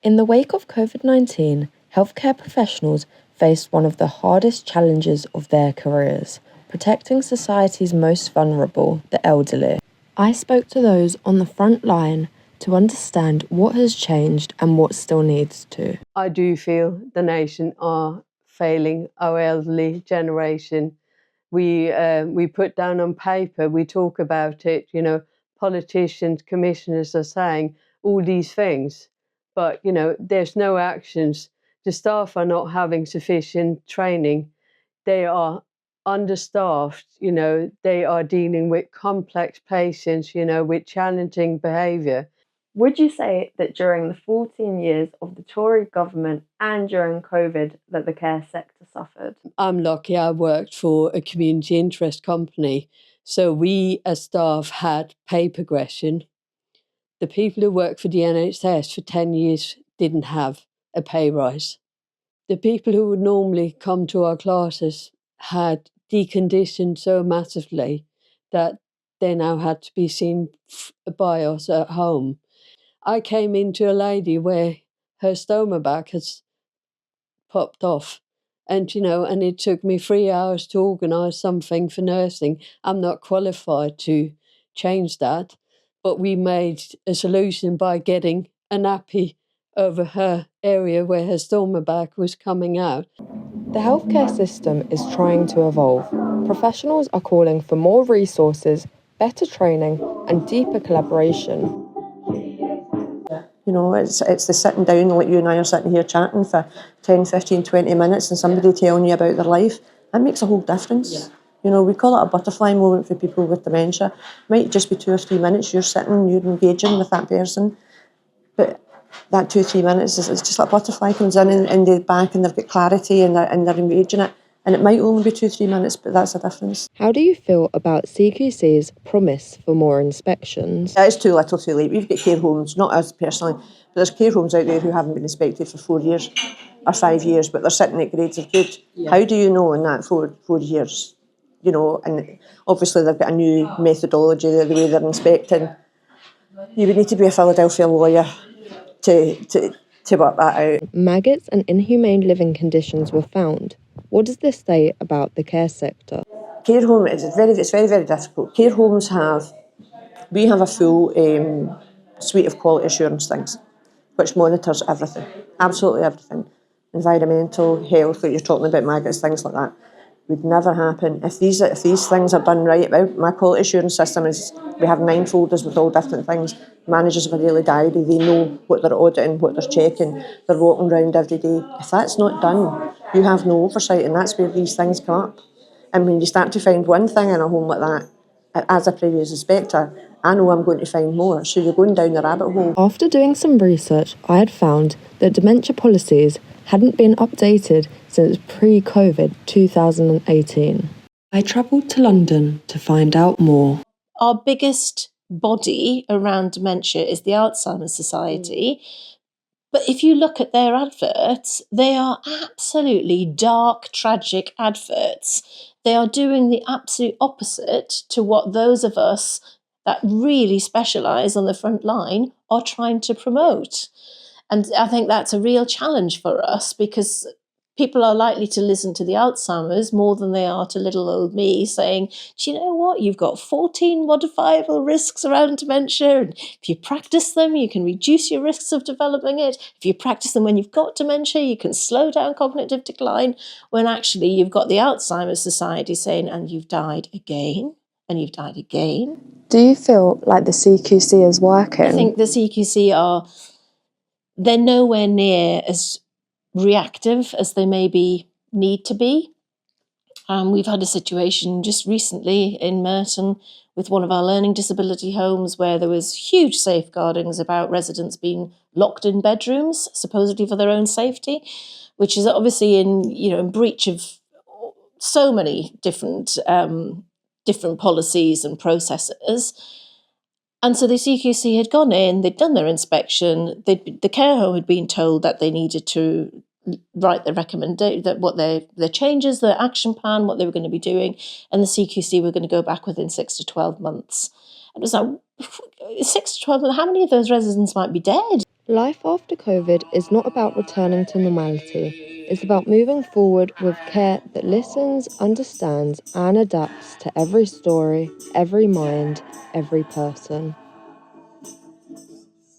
In the wake of COVID-19, healthcare professionals faced one of the hardest challenges of their careers, protecting society's most vulnerable, the elderly. I spoke to those on the front line to understand what has changed and what still needs to. I do feel the nation are failing our elderly generation. We put down on paper, we talk about it, politicians, commissioners are saying all these things, but, there's no actions. The staff are not having sufficient training. They are understaffed, they are dealing with complex patients, with challenging behaviour. Would you say that during the 14 years of the Tory government and during COVID that the care sector suffered? I'm lucky I worked for a community interest company, so we as staff had pay progression. The people who worked for the NHS for 10 years didn't have a pay rise. The people who would normally come to our classes had deconditioned so massively that they now had to be seen by us at home. I came into a lady where her stoma back has popped off. And, and it took me 3 hours to organise something for nursing. I'm not qualified to change that. But we made a solution by getting a nappy over her area where her stoma back was coming out. The healthcare system is trying to evolve. Professionals are calling for more resources, better training, and deeper collaboration. It's the sitting down like you and I are sitting here chatting for 10, 15, 20 minutes and somebody telling you about their life. That makes a whole difference. Yeah. We call it a butterfly moment for people with dementia. It might just be 2 or 3 minutes you're sitting, you're engaging with that person. But that 2 or 3 minutes is just like a butterfly comes in the back and they've got clarity and they're engaging it. And it might only be 2 or 3 minutes, but that's a difference. How do you feel about CQC's promise for more inspections? It is too little too late. We've got care homes, not us personally, but there's care homes out there who haven't been inspected for 4 years or 5 years, but they're sitting at grades of good. Yeah. How do you know in that 4 years? And obviously they've got a new methodology, the way they're inspecting. You would need to be a Philadelphia lawyer to work that out. Maggots and inhumane living conditions were found. What does this say about the care sector? Care home it's very, very difficult. Care homes we have a full suite of quality assurance things, which monitors everything, absolutely everything. Environmental, health, like you're talking about maggots, things like that. Would never happen if these things are done right. My quality assurance system is we have 9 folders with all different things. Managers have a daily diary. They know what they're auditing, what they're checking. They're walking around every day. If that's not done, you have no oversight, and that's where these things come up. And when you start to find one thing in a home like that, as a previous inspector, I know I'm going to find more. So you're going down the rabbit hole. After doing some research, I had found that dementia policies hadn't been updated since pre-COVID 2018. I travelled to London to find out more. Our biggest body around dementia is the Alzheimer's Society. But if you look at their adverts, they are absolutely dark, tragic adverts. They are doing the absolute opposite to what those of us that really specialise on the front line are trying to promote. And I think that's a real challenge for us because people are likely to listen to the Alzheimer's more than they are to little old me saying, do you know what, you've got 14 modifiable risks around dementia, and if you practice them, you can reduce your risks of developing it. If you practice them when you've got dementia, you can slow down cognitive decline, when actually you've got the Alzheimer's Society saying, and you've died again, and you've died again. Do you feel like the CQC is working? I think the CQC they're nowhere near as reactive as they maybe need to be. We've had a situation just recently in Merton with one of our learning disability homes where there was huge safeguardings about residents being locked in bedrooms, supposedly for their own safety, which is obviously in breach of so many different policies and processes. And so the CQC had gone in, they'd done their inspection, the care home had been told that they needed to write the recommendation, that what their changes, their action plan, what they were going to be doing, and the CQC were going to go back within 6 to 12 months. And it was like, 6 to 12 months, how many of those residents might be dead? Life after COVID is not about returning to normality. It's about moving forward with care that listens, understands, and adapts to every story, every mind, every person.